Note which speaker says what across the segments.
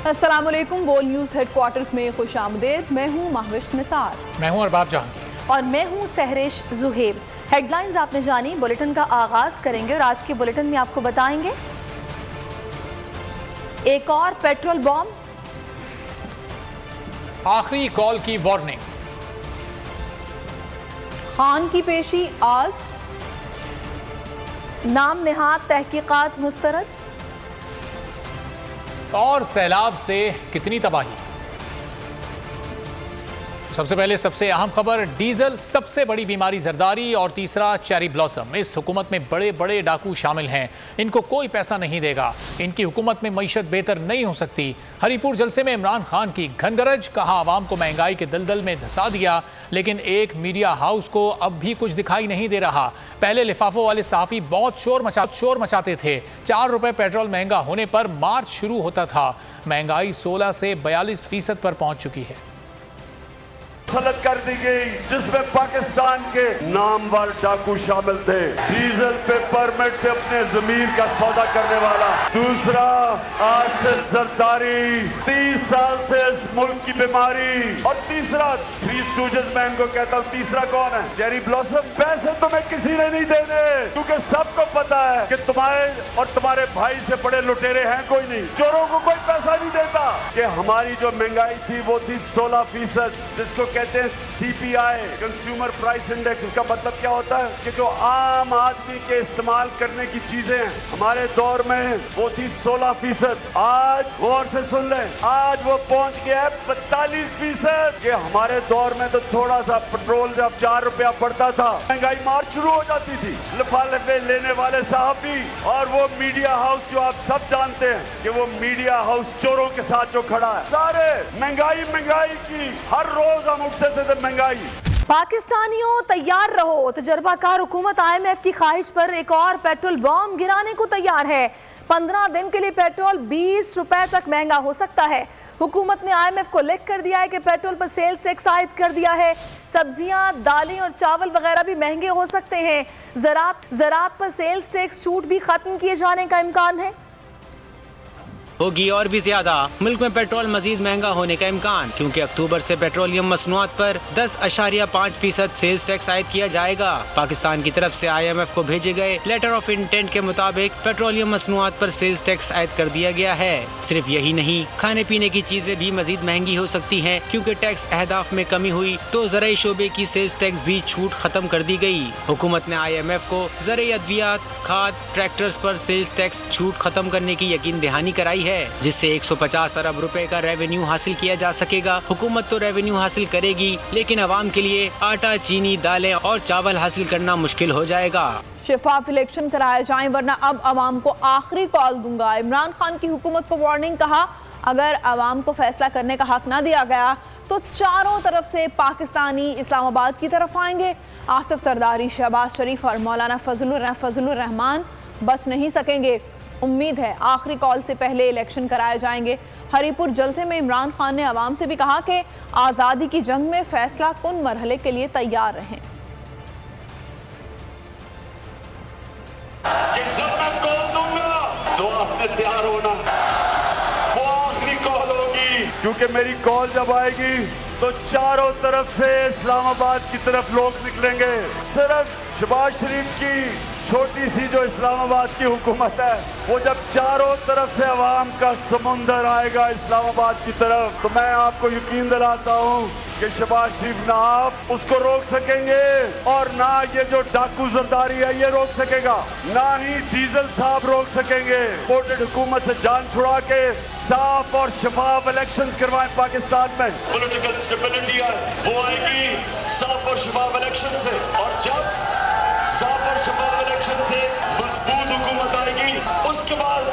Speaker 1: अस्सलाम वालेकुम। बोल न्यूज़ हेडक्वार्टर्स में खुशामदीद। मैं हूँ महविश निसार।
Speaker 2: मैं हूँ अरबाब जहांगीर।
Speaker 3: और मैं हूँ सहरिश जुहेब। हेडलाइंस आपने जानी, बुलेटिन का आगाज करेंगे और आज के बुलेटिन में आपको बताएंगे एक और पेट्रोल बॉम्ब,
Speaker 2: आखिरी कॉल की वार्निंग,
Speaker 1: खान की पेशी आज,
Speaker 3: नाम नेहाद तहकीकात मुस्तरद
Speaker 2: और सैलाब से कितनी तबाही। सबसे पहले सबसे अहम खबर, डीजल सबसे बड़ी बीमारी जरदारी और तीसरा चेरी ब्लॉसम। इस हुकूमत में बड़े बड़े डाकू शामिल हैं, इनको कोई पैसा नहीं देगा। इनकी हुकूमत में मईशत बेहतर नहीं हो सकती। हरीपुर जलसे में इमरान खान की घनगरज, कहा आवाम को महंगाई के दलदल में धंसा दिया, लेकिन एक मीडिया हाउस को अब भी कुछ दिखाई नहीं दे रहा। पहले लिफाफों वाले सहाफी बहुत शोर मचाते थे। 4 रुपए पेट्रोल महंगा होने पर मार्च शुरू होता था। महंगाई 16 से 42% पर पहुंच चुकी है।
Speaker 4: सलत कर दी गई जिसमें पाकिस्तान के नामवर डाकू शामिल थे। डीजल पे परमिट पे अपने जमीर का सौदा करने वाला। दूसरा आसिफ जरदारी, 30 साल से इस मुल्क की बीमारी। और तीसरा थ्री स्टूजेस मैं इनको कहता हूँ, तीसरा कौन है? Cherry blossom. पैसे तुम्हें किसी ने नहीं देने, क्योंकि सबको पता है कि तुम्हारे और तुम्हारे भाई से बड़े लुटेरे हैं कोई नहीं। चोरों को कोई पैसा नहीं देता। कि हमारी जो महंगाई थी वो थी 16%, जिसको कहते हैं CPI, कंज्यूमर प्राइस इंडेक्स। इसका मतलब क्या होता है कि जो आम आदमी के इस्तेमाल करने की चीजें हैं हमारे दौर में वो थी 16%। आज गौर से सुन लें, आज वो पहुंच गया है 42%। कि हमारे दौर में तो थोड़ा सा पेट्रोल जब 4 रुपया पड़ता था, महंगाई मार्च शुरू हो जाती थी। लिफाफे लेने वाले साहबी और वो मीडिया हाउस जो आप सब जानते हैं कि वो मीडिया हाउस चोरों के साथ जो खड़ा है। सारे महंगाई की हर रोज हम उठते थे महंगाई।
Speaker 3: पाकिस्तानियों तैयार रहो, तजर्बाकार हुकूमत IMF की ख्वाहिश पर एक और पेट्रोल बॉम्ब गिराने को तैयार है। 15 दिन के लिए पेट्रोल 20 रुपए तक महंगा हो सकता है। हुकूमत ने IMF को लिख कर दिया है कि पेट्रोल पर सेल्स टैक्स आयद कर दिया है। सब्जियां, दालें और चावल वगैरह भी महंगे हो सकते हैं। ज़राअत पर सेल्स टैक्स छूट भी खत्म किए जाने का इम्कान है।
Speaker 5: होगी और भी ज्यादा। मुल्क में पेट्रोल मजीद महंगा होने का इम्कान, क्योंकि अक्टूबर से पेट्रोलियम मसनूआत पर 10.5% सेल्स टैक्स आयद किया जाएगा। पाकिस्तान की तरफ से IMF को भेजे गए लेटर ऑफ इंटेंट के मुताबिक पेट्रोलियम मसनूआत पर सेल्स टैक्स आयद कर दिया गया है। सिर्फ यही नहीं, खाने पीने की चीजें भी मजीद महंगी हो सकती हैं, क्योंकि टैक्स अहदाफ में कमी हुई तो ज़राई शोबे की सेल्स टैक्स भी छूट खत्म कर दी गई। हुकूमत ने IMF को ज़राई अद्वियात, खाद, ट्रैक्टर्स पर सेल्स टैक्स छूट खत्म करने की यकीन दहानी कराई है, जिससे 150 अरब रुपए का रेवेन्यू हासिल किया जा सकेगा। हुकूमत तो रेवेन्यू हासिल करेगी, लेकिन अवाम के लिए आटा, चीनी, दालें और चावल हासिल करना मुश्किल हो जाएगा।
Speaker 1: शफाफ इलेक्शन कराए जाएं, वरना अब अवाम को आखिरी कॉल दूंगा। इमरान खान की हुकूमत को वार्निंग, कहा अगर अवाम को फैसला करने का हक ना दिया गया तो चारों तरफ से पाकिस्तानी इस्लामाबाद की तरफ आएंगे। आसिफ जरदारी, शहबाज शरीफ और मौलाना फजलुर रहमान बच नहीं सकेंगे। उम्मीद है आखिरी कॉल से पहले इलेक्शन कराए जाएंगे। हरीपुर जलसे में इमरान खान ने अवाम से भी कहा कि आज़ादी की जंग में फैसला कुन मरहले के लिए तैयार रहें।
Speaker 4: जब मैं कॉल दूंगा तो आपने तैयार होना। वो आखिरी कॉल होगी, क्योंकि मेरी कॉल जब आएगी तो चारों तरफ से इस्लामाबाद की तरफ लोग निकलेंगे। सिर्फ शहबाज शरीफ की छोटी सी जो इस्लामाबाद की हुकूमत है, वो जब चारों तरफ से अवाम का समुंदर आएगा इस्लामाबाद की तरफ, तो मैं आपको यकीन दिलाता हूँ कि शहबाज शरीफ ना आप उसको रोक सकेंगे और ना ये जो डाकू जरदारी है ये रोक सकेगा, ना ही डीजल साहब रोक सकेंगे। वोटेड हुकूमत से जान छुड़ा के साफ और शफाफ इलेक्शंस करवाएं पाकिस्तान में। पॉलिटिकल स्टेबिलिटी वो आएगी साफ और शफाफ इलेक्शन से, और जब साफ और शफाफ इलेक्शन से मजबूत हुकूमत आएगी, उसके बाद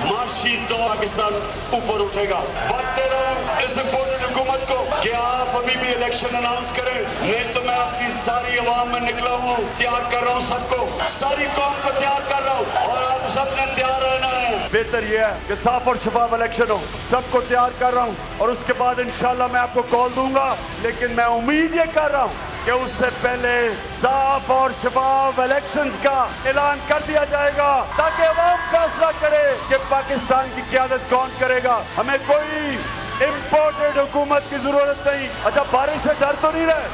Speaker 4: माशी तो पाकिस्तान ऊपर उठेगा। वक्त दे रहा हूं इस इम्पोर्टेंट हुकूमत को कि आप अभी भी इलेक्शन अनाउंस करें, नहीं तो मैं अपनी सारी अवाम में निकला हूँ, तैयार कर रहा हूँ सबको, सारी कौम को तैयार कर रहा हूँ, और आप सबने तैयार रहना है। बेहतर यह है कि साफ और शफाफ इलेक्शन हो, सबको तैयार कर रहा हूँ, और उसके बाद इंशाल्लाह मैं आपको कॉल दूंगा। लेकिन मैं उम्मीद ये कर रहा हूँ कि उससे पहले साफ और शफाफ इलेक्शंस का ऐलान कर दिया जाएगा ताकि अवाम फैसला करे कि पाकिस्तान की क़यादत कौन करेगा। हमें कोई इम्पोर्टेड हुकूमत की जरूरत नहीं। अच्छा, बारिश से डर तो नहीं रहे?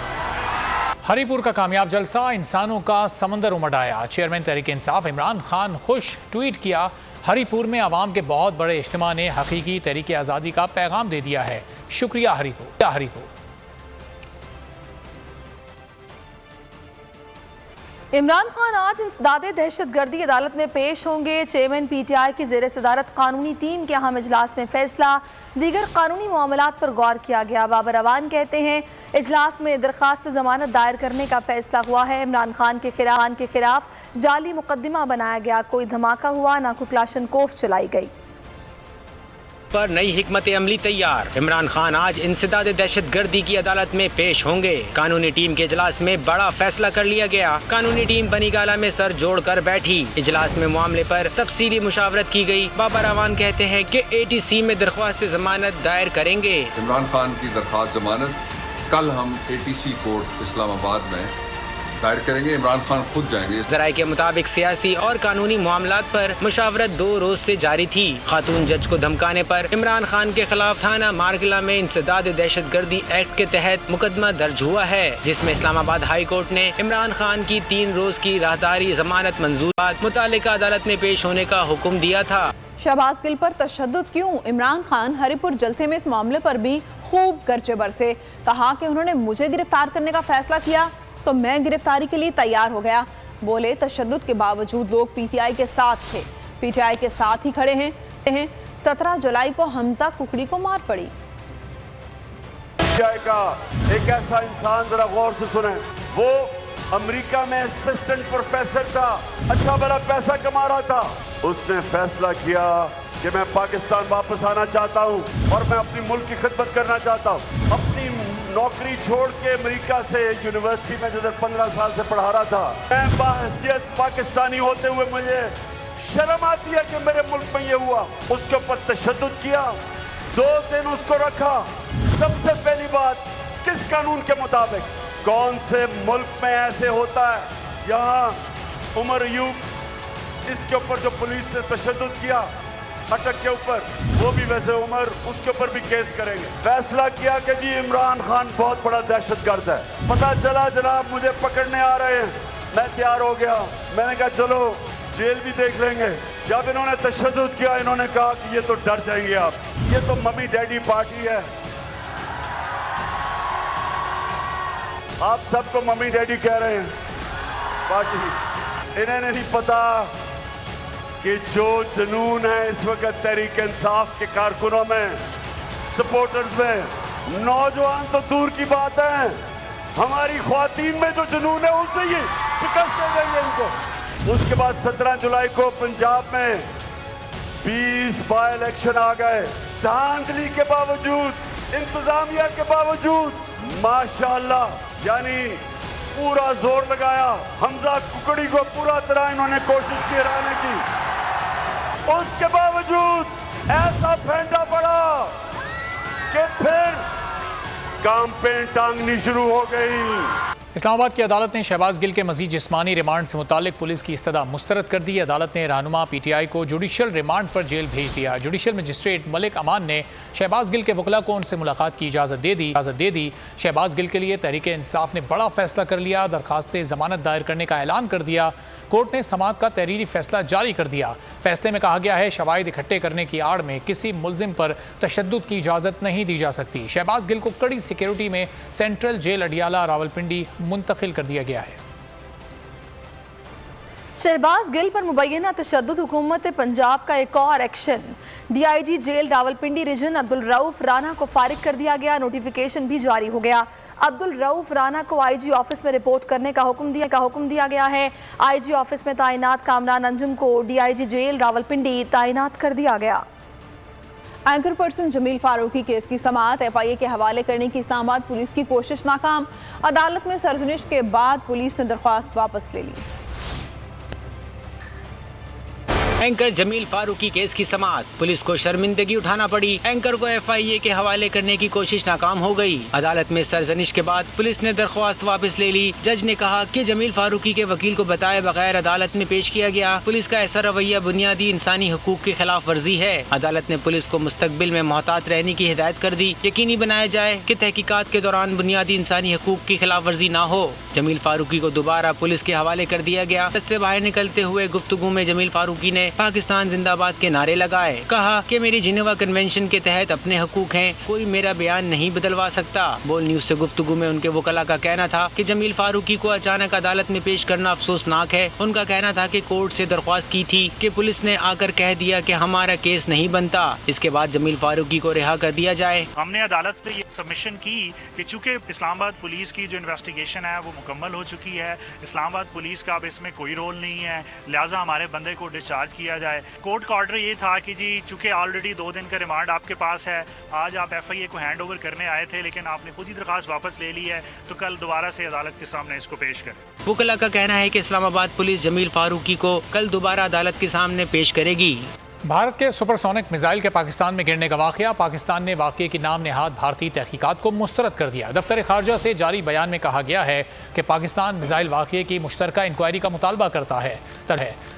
Speaker 2: हरीपुर का कामयाब जलसा इंसानों का समंदर उमड़ आया। चेयरमैन तहरीक इंसाफ इमरान खान खुश ट्वीट किया, हरीपुर में आवाम के बहुत बड़े इज्तिमा ने हकीकी तहरीक आज़ादी का पैगाम दे दिया है। शुक्रिया हरीपुर।
Speaker 3: इमरान खान आज इंसदादे दहशतगर्दी अदालत में पेश होंगे। चेयरमैन PTI की ज़ेर सदारत कानूनी टीम के अहम इजलास में फैसला, दीगर कानूनी मामलात पर गौर किया गया। बाबर अवान कहते हैं इजलास में दरखास्त जमानत दायर करने का फैसला हुआ है। इमरान खान के खिलाफ जाली मुकदमा बनाया गया, कोई धमाका हुआ ना कोई क्लाशनकोफ चलाई गई।
Speaker 5: पर नई हिकमत अमली तैयार, इमरान खान आज इंसदाद दहशतगर्दी की अदालत में पेश होंगे। कानूनी टीम के इजलास में बड़ा फैसला कर लिया गया। कानूनी टीम बनी गाला में सर जोड़कर बैठी। इजलास में मामले पर तफसीली मुशावरत की गई। बाबर अवान कहते हैं कि ATC में दरख्वास्त जमानत दायर करेंगे।
Speaker 6: इमरान खान की दरख्वास्त जमानत कल हम ATC कोर्ट इस्लामाबाद में दायर करेंगे। इमरान खान खुद जाएंगे।
Speaker 5: जराये के मुताबिक सियासी और कानूनी मामलात पर मुशावरत 2 रोज से जारी थी। खातून जज को धमकाने पर इमरान खान के खिलाफ थाना मारगिला में इंसदाद दहशतगर्दी एक्ट के तहत मुकदमा दर्ज हुआ है, जिसमें इस्लामाबाद हाई कोर्ट ने इमरान खान की 3 रोज की राहदारी जमानत मंजूर बाद मुतालिका अदालत में पेश होने का हुक्म दिया था।
Speaker 1: शहबाज गिल पर तशद्दुद क्यों? इमरान खान हरीपुर जलसे में इस मामले पर भी खूब गर्जे बरसे। कहा कि उन्होंने मुझे गिरफ्तार करने का फैसला किया तो मैं गिरफ्तारी के लिए तैयार हो गया। बोले तशद्दुद के बावजूद लोग PTI के साथ थे, PTI के साथ ही खड़े हैं। 17 जुलाई को हमजा कुकड़ी को मार पड़ी।
Speaker 4: PTI का एक ऐसा इंसान, जरा गौर से सुने, वो अमेरिका में असिस्टेंट प्रोफेसर था, अच्छा बड़ा पैसा कमा रहा था। उसने फैसला किया कि मैं पाकिस्तान वापस आना चाहता हूँ और मैं अपनी मुल्क की खिदमत करना चाहता हूँ। अपनी नौकरी छोड़ के अमेरिका से यूनिवर्सिटी में जिधर 15 साल से पढ़ा रहा था, मैं बाहैसियत पाकिस्तानी होते हुए मुझे शर्म आती है कि मेरे मुल्क में ये हुआ। उसके ऊपर तशद्दुद किया, 2 दिन उसको रखा। सबसे पहली बात, किस कानून के मुताबिक, कौन से मुल्क में ऐसे होता है? यहाँ उमर अयूब, इसके ऊपर जो पुलिस ने तशद्दुद किया अटक के ऊपर, वो भी वैसे उमर, उसके ऊपर भी केस करेंगे। फैसला किया कि जी इमरान खान बहुत बड़ा दहशतगर्द है। पता चला जनाब मुझे पकड़ने आ रहे हैं, मैं तैयार हो गया। मैंने कहा चलो जेल भी देख लेंगे। जब इन्होंने तशद्दुद किया, इन्होंने कहा कि ये तो डर जाएंगे आप, ये तो मम्मी डैडी पार्टी है। आप सबको मम्मी डैडी कह रहे हैं पार्टी। इन्हें नहीं पता कि जो जुनून है इस वक्त तहरीक इंसाफ के कारकुनों में, सपोर्टर्स में, नौजवान तो दूर की बात है, हमारी ख्वातीन में जो जुनून है उससे ही शिकस्त दे देंगे इनको। उसके बाद 17 जुलाई को पंजाब में 20 बाय इलेक्शन आ गए। धांधली के बावजूद, इंतजामिया के बावजूद माशाअल्लाह, यानी पूरा जोर लगाया। हमजा कुकड़ी को पूरा तरह इन्होंने कोशिश की हराने की, उसके बावजूद ऐसा फेंटा पड़ा कि फिर काम पे टांगनी शुरू हो गई।
Speaker 2: इस्लामाबाद की अदालत ने शहबाज गिल के मजीद जिस्मानी रिमांड से मुतालिक पुलिस की इस्तदा मुस्तरद कर दी। अदालत ने रहनुमा PTI को जुडिशल रिमांड पर जेल भेज दिया। जुडिशल मजिस्ट्रेट मलिक अमान ने शहबाज गिल के वकला को उनसे मुलाकात की इजाज़त दे दी। शहबाज गिल के लिए तहरीक इंसाफ ने बड़ा फैसला कर लिया, दरखास्त जमानत दायर करने का ऐलान कर दिया। कोर्ट ने समाअत का तहरीरी फैसला जारी कर दिया। फैसले में कहा गया है शवाहिद इकट्ठे करने की आड़ में किसी मुल्जिम पर तशद्दुद की इजाज़त नहीं दी जा सकती। शहबाज गिल को कड़ी सिक्योरिटी में सेंट्रल जेल अडियाला रावलपिंडी मुंतकिल कर दिया गया है।
Speaker 3: शहबाज गिल पर मुबैना तशद्दुद हुकूमत पंजाब का एक और action. DIG jail Rawalpindi region Abdul Rauf Rana को फारिग कर दिया गया। नोटिफिकेशन भी जारी हो गया। अब्दुल रऊफ राना को IG ऑफिस में रिपोर्ट करने का हुक्म दिया गया है। IG ऑफिस में तैनात कामरान अंजुम को DIG जेल रावलपिंडी तैनात कर दिया गया।
Speaker 1: Anchor person Jameel Farooqi case की समाअत FIA के हवाले करने की इस्लामाबाद पुलिस की कोशिश नाकाम। अदालत में सरजनिश के बाद पुलिस ने दरख्वास्त वापस ले ली।
Speaker 5: एंकर जमील फारूकी केस की समाअत, पुलिस को शर्मिंदगी उठाना पड़ी, एंकर को FIA के हवाले करने की कोशिश नाकाम हो गई। अदालत में सरजनिश के बाद पुलिस ने दरख्वास्त वापस ले ली। जज ने कहा कि जमील फारूकी के वकील को बताए बगैर अदालत में पेश किया गया। पुलिस का ऐसा रवैया बुनियादी इंसानी हुकूक की खिलाफ वर्जी है। अदालत ने पुलिस को मुस्तकबिल में मोहतात रहने की हिदायत कर दी। यकीनी बनाया जाए कि तहकीकात के दौरान बुनियादी इंसानी हुकूक की खिलाफ वर्जी ना हो। जमील फारूकी को दोबारा पुलिस के हवाले कर दिया गया। से बाहर निकलते हुए गुफ्तगू में जमील फारूकी ने पाकिस्तान जिंदाबाद के नारे लगाए। कहा कि मेरी जिनेवा कन्वेंशन के तहत अपने हुकूक हैं, कोई मेरा बयान नहीं बदलवा सकता। बोल न्यूज से गुफ्तगू में उनके वकला का कहना था कि जमील फारूकी को अचानक अदालत में पेश करना अफसोसनाक है। उनका कहना था कि कोर्ट से दरख्वास्त की थी कि पुलिस ने आकर कह दिया कि हमारा केस नहीं बनता। इसके बाद जमील फारूकी को रिहा कर दिया जाए।
Speaker 7: हमने अदालत से ये सबमिशन की कि चूंकि इस्लामाबाद पुलिस की जो इन्वेस्टिगेशन है वो मुकम्मल हो चुकी है, इस्लामाबाद पुलिस का अब इसमें कोई रोल नहीं है, लिहाजा हमारे बंदे को डिस्चार्ज किया जाए। कोर्ट का ऑर्डर ये था कि जी चूंकि ऑलरेडी 2 दिन का रिमांड आपके पास है, आज आप FIA को हैंड ओवर करने आए थे लेकिन आपने खुद ही दरखास्त वापस ले ली है, तो कल दोबारा से अदालत के सामने इसको पेश करें।
Speaker 5: वकला का कहना है कि इस्लामाबाद पुलिस जमील फारूकी को कल दोबारा अदालत के सामने पेश करेगी।
Speaker 2: भारत के सुपरसोनिक मिसाइल के पाकिस्तान में गिरने का वाकया, पाकिस्तान ने वाकये की नाम नेहाद भारतीय तहकीकात को मुस्तरद कर दिया। दफ्तर खारजा से जारी बयान में कहा गया है कि पाकिस्तान मिसाइल वाकये की मुश्तरका इंक्वायरी का मुतालबा करता है।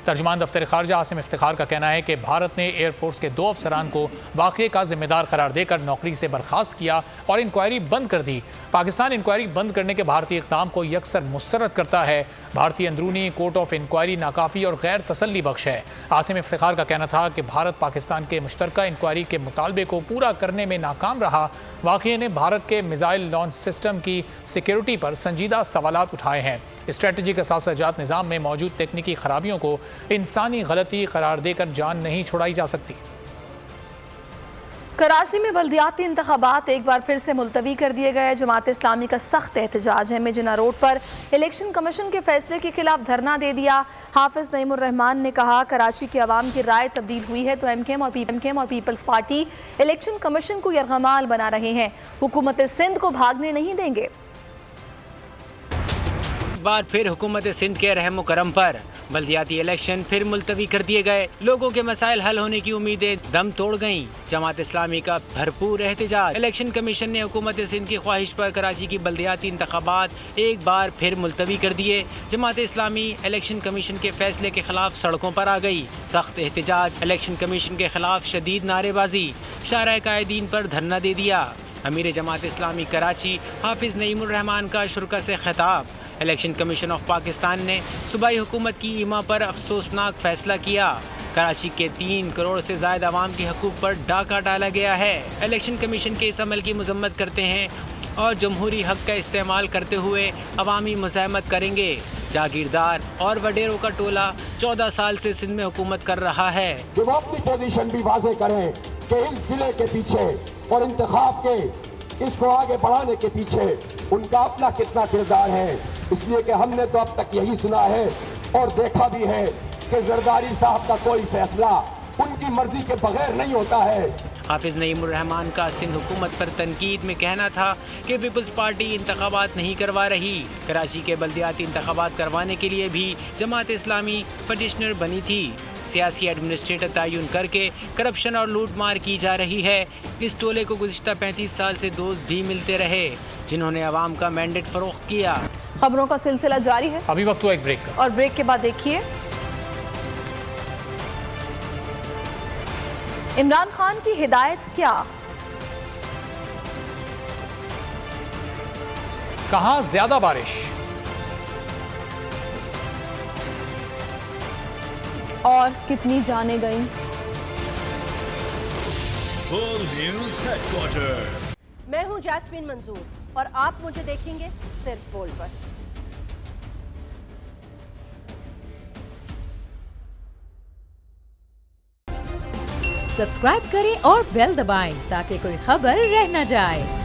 Speaker 2: तर्जुमान दफ्तर खारजा आसिम इफ्तिखार का कहना है कि भारत ने एयरफोर्स के 2 अफसरान को वाकये का जिम्मेदार करार देकर नौकरी से बर्खास्त किया और इंक्वायरी बंद कर दी। पाकिस्तान इंक्वायरी बंद करने के भारतीय इक़दाम को यकसर मुस्तरद करता है। भारतीय अंदरूनी कोर्ट ऑफ इंक्वायरी नाकाफ़ी और गैर तसल्ली बख्श है। आसिम इफ्तिखार का कहना था कि भारत पाकिस्तान के मुश्तरका इंक्वायरी के मुतालबे को पूरा करने में नाकाम रहा। वाक़ये ने भारत के मिसाइल लॉन्च सिस्टम की सिक्योरिटी पर संजीदा सवालात उठाए हैं। स्ट्रेटजिक असासाजात निज़ाम में मौजूद तकनीकी खराबियों को इंसानी गलती करार देकर जान नहीं छुड़ाई जा सकती।
Speaker 3: कराची में बल्दियाती इंतखाबात एक बार फिर से मुलतवी कर दिए गए। जमात इस्लामी का सख्त एहतजाज है। मेजना रोड पर इलेक्शन कमीशन के फैसले के खिलाफ धरना दे दिया। हाफिज नईमुर रहमान ने कहा कराची की आवाम की राय तब्दील हुई है तो एमकेएम और पीपल्स पार्टी इलेक्शन कमीशन को यरगमाल बना रहे हैं, हुकूमत सिंध को भागने नहीं देंगे।
Speaker 5: बार फिर हुकूमत सिंध के रहम करम पर बल्दियाती इलेक्शन फिर मुलतवी कर दिए गए। लोगों के मसाइल हल होने की उम्मीदें दम तोड़ गईं। जमात इस्लामी का भरपूर एहतजाज। इलेक्शन कमीशन ने हुकूमत सिंध की ख्वाहिश पर कराची की बल्दियाती इंतखाबात एक बार फिर मुलतवी कर दिए। जमात इस्लामी इलेक्शन कमीशन के फैसले के खिलाफ सड़कों पर आ गई। सख्त एहतजाज, इलेक्शन कमीशन के खिलाफ शदीद नारेबाजी, शारा कायदीन पर धरना दे दिया। अमीर जमात इस्लामी कराची हाफिज नईमुर रहमान का शुरा से खिताब। इलेक्शन कमीशन ऑफ पाकिस्तान ने सूबाई हुकूमत की ईमा पर अफसोसनाक फैसला किया। कराची के 3 करोड़ से ज़ायद आवाम के हकूक़ पर डाका डाला गया है। इलेक्शन कमीशन के इस अमल की मजम्मत करते हैं और जमहूरी हक का इस्तेमाल करते हुए अवामी मुज़ाहमत करेंगे। जागीरदार और वडेरों का टोला 14 साल से सिंध में हुकूमत कर रहा है।
Speaker 8: जब अपनी पोजीशन भी वाज़े करें कि इस जिले के पीछे और इंतखाब के इसको आगे बढ़ाने के पीछे उनका अपना कितना किरदार है, इसलिए कि हमने तो अब तक यही सुना है और देखा भी है कि जरदारी साहब का कोई फैसला उनकी मर्जी के बगैर नहीं होता है।
Speaker 5: हाफिज नईमुर रहमान का सिंध हुकूमत पर तनकीद में कहना था कि पीपल्स पार्टी इंतखाबात नहीं करवा रही। कराची के बल्दियाती इंतखाबात करवाने के लिए भी जमात इस्लामी पटिशनर बनी थी। सियासी एडमिनिस्ट्रेटर तयन करके करप्शन और लूट मार की जा रही है। इस टोले को गुज़िश्ता 35 साल से दोस्त भी मिलते रहे जिन्होंने अवाम का मैंडेट फरोख्त किया।
Speaker 1: खबरों का सिलसिला जारी है।
Speaker 2: अभी वक्त हुआ एक ब्रेक का,
Speaker 3: और ब्रेक के बाद देखिए इमरान खान की हिदायत क्या,
Speaker 2: कहां ज्यादा बारिश
Speaker 1: और कितनी जाने गई।
Speaker 9: मैं हूं जैस्मिन मंजूर और आप मुझे देखेंगे सिर्फ बोल पर।
Speaker 10: सब्सक्राइब करें और बेल दबाएं ताकि कोई खबर रह न जाए।